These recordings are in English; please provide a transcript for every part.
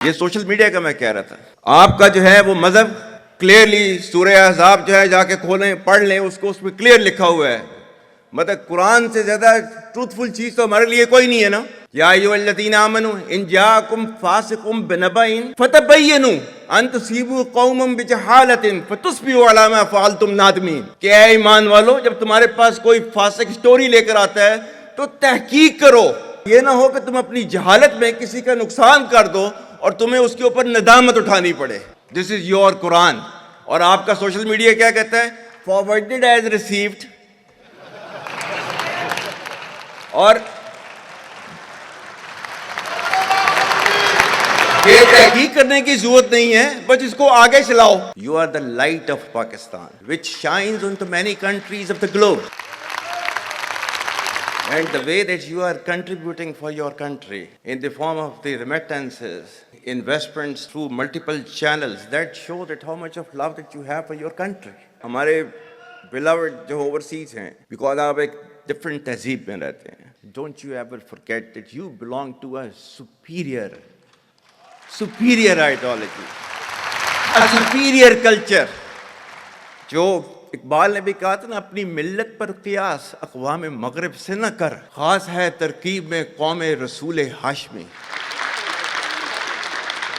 ये social media का मैं कह रहा था, आपका जो है वो मजहब क्लियरली सूरह अहज़ाब जो है जाके खोलें पढ़ लें, उसमें क्लियर लिखा हुआ है। मतलब कुरान से ज्यादा ट्रूथफुल चीज तो हमारे लिए कोई नहीं है ना। या अय्युहल्लज़ीना आमनू इन जाअकुम फासिकुम बिनबइन फतबय्यनु अन तुसीबू कौमम बिजहालतिन फतुस्बिहू अला मा फ़अलतुम नादिमीन। कि ऐ ईमान वालो, जब तुम्हारे पास कोई फासिक स्टोरी लेकर आता है तो तहकीक करो, ये ना हो कि तुम अपनी जहालत में किसी का नुकसान कर दो और तुम्हें उसके ऊपर नदामत उठानी पड़े। This is your Quran. और आपका सोशल मीडिया क्या कहता है? Forwarded as received. और ये तहकीक करने की जरूरत नहीं है, बस इसको आगे चलाओ। You are the light of Pakistan which shines on to many countries of the globe, and the way that you are contributing for your country in the form of the remittances, investments through multiple channels, that show that how much of love that you have for your country. हमारे beloved जो overseas हैं, because आप एक different तहजीब में रहते हैं, don't you ever forget that you belong to a superior ideology, a superior culture. जो इकबाल ने भी कहा था ना, अपनी मिल्लत पर कियास अक़वाम मगरिब से न कर, खास है तरकीब में कौम रसूल हाशमी।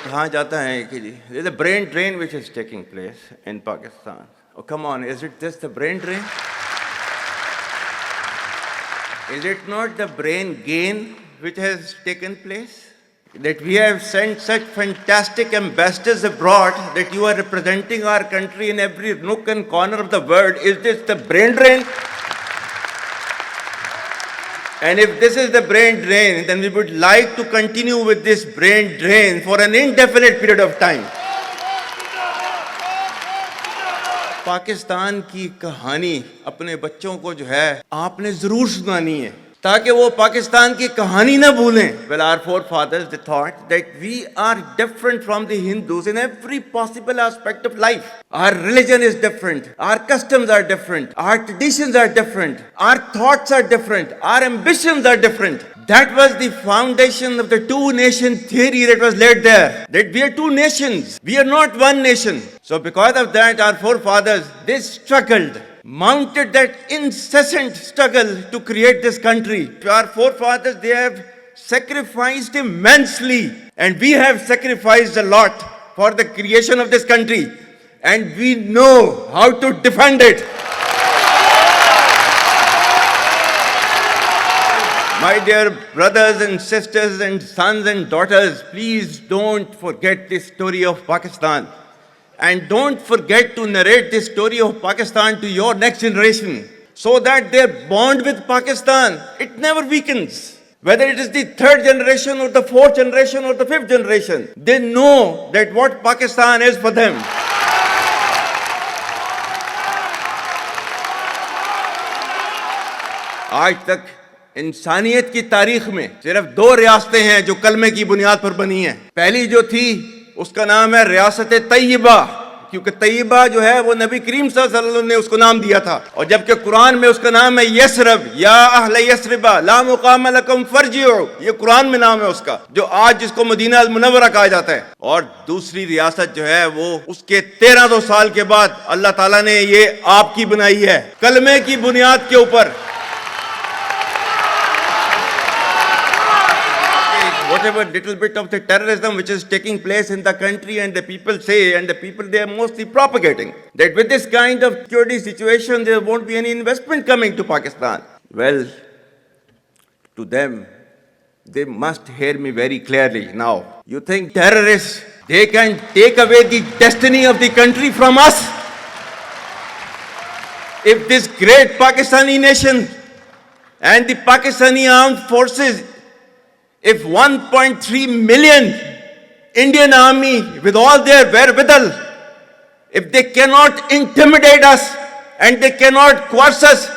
कहा जाता है कि जी there's a brain drain which is taking place in Pakistan. Oh come on, is it just the brain drain? Is it not the brain gain which has taken place? That we have sent such fantastic ambassadors abroad that you are representing our country in every nook and corner of the world. Is this the brain drain? And if this is the brain drain, then we would like to continue with this brain drain for an indefinite period of time. Pakistan की कहानी अपने बच्चों को जो है आपने जरूर सुनानी है, ताकि वो पाकिस्तान की कहानी ना भूलें। Well, our forefathers, they thought that we are different from the Hindus in every possible aspect of life. Our religion is different, our customs are different, our traditions are different, our thoughts are different, our ambitions are different. That was the foundation of the two-nation theory that was laid there. That we are two nations, we are not one nation. So because of that, our forefathers, they struggled, mounted that incessant struggle to create this country. Our forefathers, they have sacrificed immensely, and we have sacrificed a lot for the creation of this country, and we know how to defend it. My dear brothers and sisters and sons and daughters, please don't forget the story of Pakistan. And don't forget to narrate the story of Pakistan to your next generation, so that their bond with Pakistan, it never weakens. Whether it is the third generation or the fourth generation or the fifth generation, they know that what Pakistan is for them. आज तक इंसानियत की तारीख में सिर्फ दो रियासतें हैं जो कलमे की बुनियाद पर बनी हैं। पहली जो थी उसका नाम है रियासत तैयबा, क्योंकि तैयबा जो है वो नबी करीम सल्लल्लाहु अलैहि वसल्लम ने उसको नाम दिया था। और जबकि कुरान में उसका नाम है यसरब, या अहले यसरबा ला मुकाम लकुम फरजिउ, ये कुरान में नाम है उसका, जो आज जिसको मदीना अल मुनव्वरा कहा जाता है। और दूसरी रियासत जो है वो उसके 1300 साल के बाद अल्लाह ताला ने ये आपकी बनाई है, कलमे की बुनियाद के ऊपर। Whatever little bit of the terrorism which is taking place in the country, and the people say, and the people they are mostly propagating, that with this kind of security situation there won't be any investment coming to Pakistan. Well, to them, they must hear me very clearly now. You think terrorists, they can take away the destiny of the country from us? If this great Pakistani nation and the Pakistani armed forces, if 1.3 million Indian army with all their wherewithal, if they cannot intimidate us and they cannot coerce us,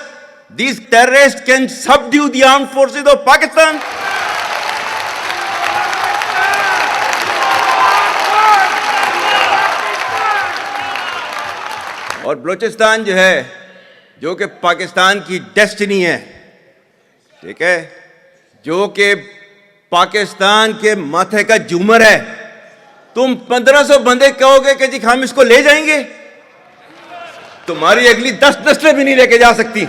these terrorists can subdue the armed forces of Pakistan. और बलूचिस्तान जो है, जो कि पाकिस्तान की destiny है, ठीक है, जो कि पाकिस्तान के माथे का झूमर है, तुम 1500 बंदे कहोगे कि जी हम इसको ले जाएंगे, तुम्हारी अगली 10 नस्लें भी नहीं लेके जा सकती।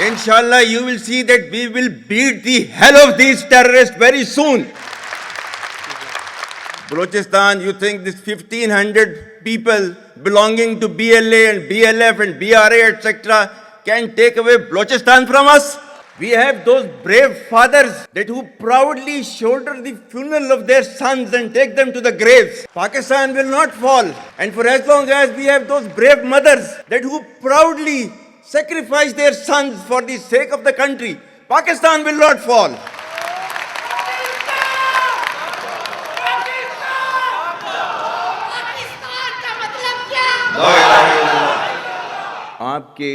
Inshallah, you will see that we will beat the hell of these terrorists very soon. Balochistan, you think this 1500 people belonging to BLA and BLF and BRA, etc., can take away Balochistan from us? We have those brave fathers that who proudly shoulder the funeral of their sons and take them to the graves. Pakistan will not fall. And for as long as we have those brave mothers that who proudly sacrifice their sons for the sake of the country, Pakistan will not fall. आपके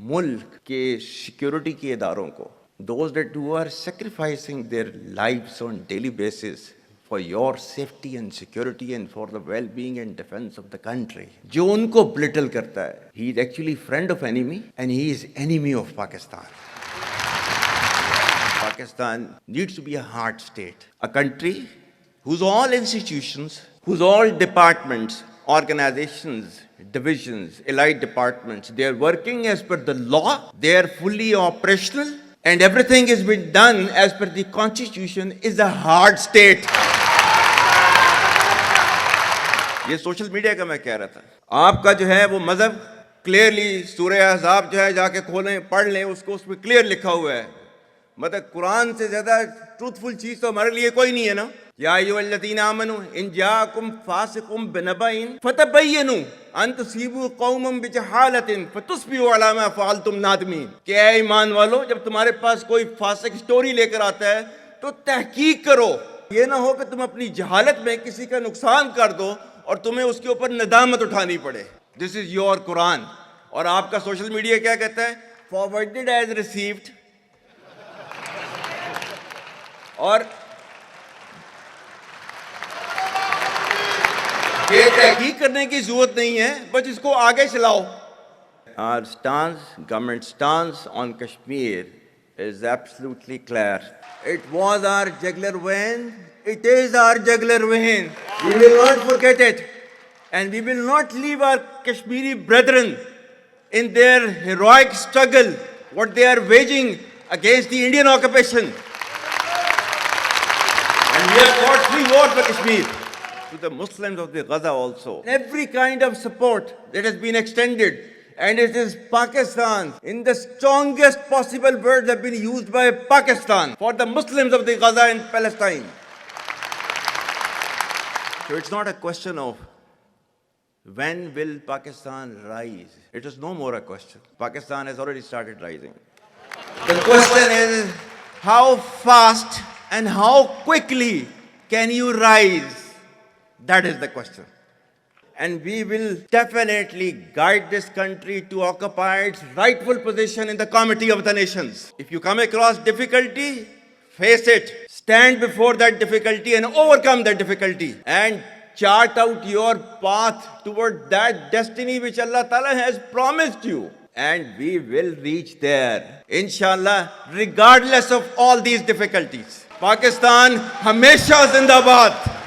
मुल्क के security के इदारों को, those that who are sacrificing their lives on daily basis for your safety and security and for the well-being and defense of the country, जो उनको belittle करता है, he is actually friend of enemy and he is enemy of Pakistan. Pakistan needs to be a hard state, a country whose all institutions, whose all departments, organizations, divisions, allied departments, they are working as per the law, they are fully operational, and everything is being done as per the constitution, is a hard state. ये social media का मैं कह रहा था, आपका जो है वो मजहब क्लियरली सूरह अहज़ाब जो है जाके खोलें पढ़ लें, उसको उसमें क्लियर लिखा हुआ है। मतलब कुरान से ज्यादा ट्रूथफुल चीज तो हमारे लिए कोई नहीं है ना। या अय्युहल्लज़ीना आमनू इन जाअकुम फासिकुम बिनबइन फतबय्यनु अन तुसीबू कौमम बिजहालतिन फतुस्बिहू अला मा फ़अलतुम नादिमीन। कि ऐ ईमान वालो, जब तुम्हारे पास कोई फासिक स्टोरी लेकर आता है तो तहकीक करो, ये ना हो कि तुम अपनी जहालत में किसी का नुकसान कर दो और तुम्हें उसके ऊपर नदामत उठानी पड़े। This is your Quran. और आपका सोशल मीडिया क्या कहता है? Forwarded as received. और ये तहकीक करने की जरूरत नहीं है, बस इसको आगे चलाओ। Our stance, government stance on Kashmir is absolutely clear. It was our jugular vein. It is our jugular vein. We will not forget it. And we will not leave our Kashmiri brethren in their heroic struggle, what they are waging against the Indian occupation. And we have fought free war for Kashmir. To the Muslims of the Gaza also. Every kind of support that has been extended. And it is Pakistan, in the strongest possible words have been used by Pakistan for the Muslims of the Gaza and Palestine. So it's not a question of when will Pakistan rise. It is no more a question. Pakistan has already started rising. The question is how fast and how quickly can you rise? That is the question. And we will definitely guide this country to occupy its rightful position in the Committee of the Nations. If you come across difficulty, face it. Stand before that difficulty and overcome that difficulty. And chart out your path toward that destiny which Allah Ta'ala has promised you. And we will reach there, inshallah, regardless of all these difficulties. Pakistan, Hamesha Zindabad.